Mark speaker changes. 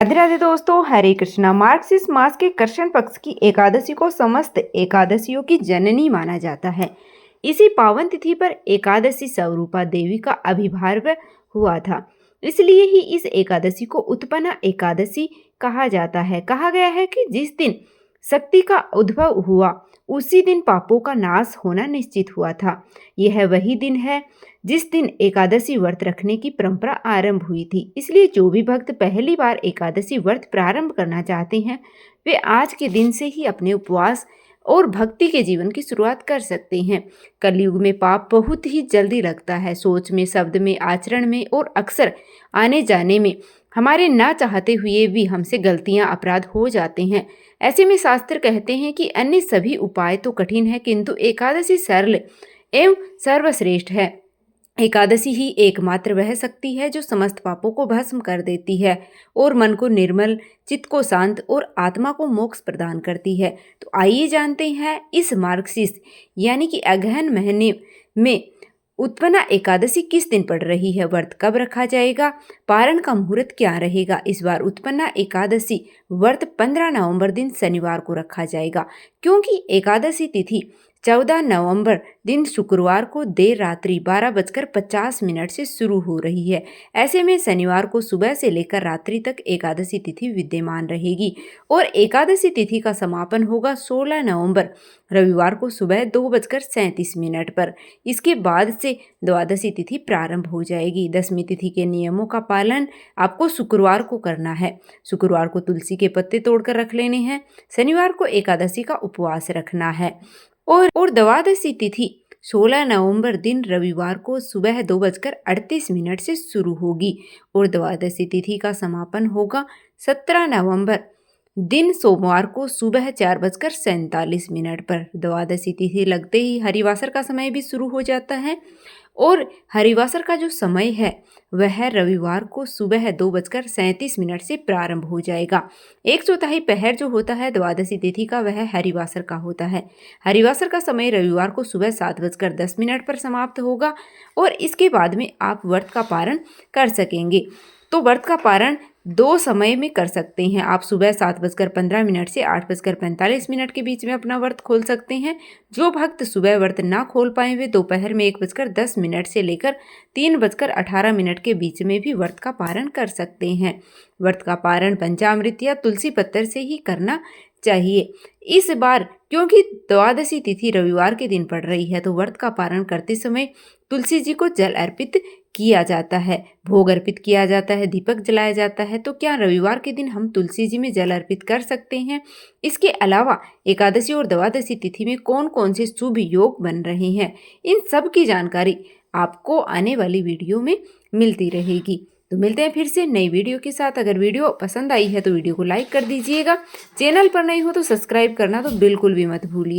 Speaker 1: राधे राधे दोस्तों, हरे कृष्णा। मार्गशीर्ष मास के कृष्ण पक्ष की एकादशी को समस्त एकादशियों की जननी माना जाता है। इसी पावन तिथि पर एकादशी स्वरूपा देवी का आविर्भाव हुआ था, इसलिए ही इस एकादशी को उत्पन्ना एकादशी कहा जाता है। कहा गया है कि जिस दिन शक्ति का उद्भव हुआ उसी दिन पापों का नाश होना निश्चित हुआ था। यह वही दिन है जिस दिन एकादशी व्रत रखने की परंपरा आरंभ हुई थी। इसलिए जो भी भक्त पहली बार एकादशी व्रत प्रारंभ करना चाहते हैं, वे आज के दिन से ही अपने उपवास और भक्ति के जीवन की शुरुआत कर सकते हैं। कलयुग में पाप बहुत ही जल्दी लगता है। सोच में, शब्द में, आचरण में और अक्सर आने जाने में हमारे ना चाहते हुए भी हमसे गलतियां, अपराध हो जाते हैं। ऐसे में शास्त्र कहते हैं कि अन्य सभी उपाय तो कठिन है, किंतु एकादशी सरल एवं सर्वश्रेष्ठ है। एकादशी ही एकमात्र वह शक्ति है जो समस्त पापों को भस्म कर देती है और मन को निर्मल, चित्त को शांत और आत्मा को मोक्ष प्रदान करती है। तो आइए जानते हैं इस मार्गशीर्ष यानी कि अगहन महीने में उत्पन्ना एकादशी किस दिन पड़ रही है, व्रत कब रखा जाएगा, पारण का मुहूर्त क्या रहेगा। इस बार उत्पन्ना एकादशी व्रत 15 नवंबर दिन शनिवार को रखा जाएगा, क्योंकि एकादशी तिथि 14 नवंबर दिन शुक्रवार को देर रात्रि 12:50 से शुरू हो रही है। ऐसे में शनिवार को सुबह से लेकर रात्रि तक एकादशी तिथि विद्यमान रहेगी और एकादशी तिथि का समापन होगा 16 नवंबर रविवार को सुबह 2:37 पर। इसके बाद से द्वादशी तिथि प्रारंभ हो जाएगी। दशमी तिथि के नियमों का पालन आपको शुक्रवार को करना है। शुक्रवार को तुलसी के पत्ते तोड़कर रख लेने हैं। शनिवार को एकादशी का उपवास रखना है और द्वादशी तिथि 16 नवंबर दिन रविवार को सुबह 2:38 से शुरू होगी और द्वादशी तिथि का समापन होगा 17 नवंबर दिन सोमवार को सुबह 4:47 पर। द्वादशी तिथि लगते ही हरिवासर का समय भी शुरू हो जाता है और हरिवासर का जो समय है वह रविवार को सुबह 2:37 से प्रारंभ हो जाएगा। 1/4 पहर जो होता है द्वादशी तिथि का वह हरिवासर का होता है। हरिवासर का समय रविवार को सुबह 7:10 पर समाप्त होगा और इसके बाद में आप व्रत का पारण कर सकेंगे। तो व्रत का पारण 2 समय में कर सकते हैं। आप सुबह 7:15 से 8:45 के बीच में अपना व्रत खोल सकते हैं। जो भक्त सुबह व्रत ना खोल पाए वे दोपहर में 1:10 से लेकर 3:18 के बीच में भी व्रत का पारण कर सकते हैं। व्रत का पारण पंचामृत या तुलसी पत्तर से ही करना चाहिए। इस बार क्योंकि द्वादशी तिथि रविवार के दिन पड़ रही है तो व्रत का पारण करते समय तुलसी जी को जल अर्पित किया जाता है, भोग अर्पित किया जाता है, दीपक जलाया जाता है। तो क्या रविवार के दिन हम तुलसी जी में जल अर्पित कर सकते हैं? इसके अलावा एकादशी और द्वादशी तिथि में कौन कौन से शुभ योग बन रहे हैं, इन सब की जानकारी आपको आने वाली वीडियो में मिलती रहेगी। तो मिलते हैं फिर से नई वीडियो के साथ। अगर वीडियो पसंद आई है तो वीडियो को लाइक कर दीजिएगा। चैनल पर नए हो तो सब्सक्राइब करना तो बिल्कुल भी मत भूलिए।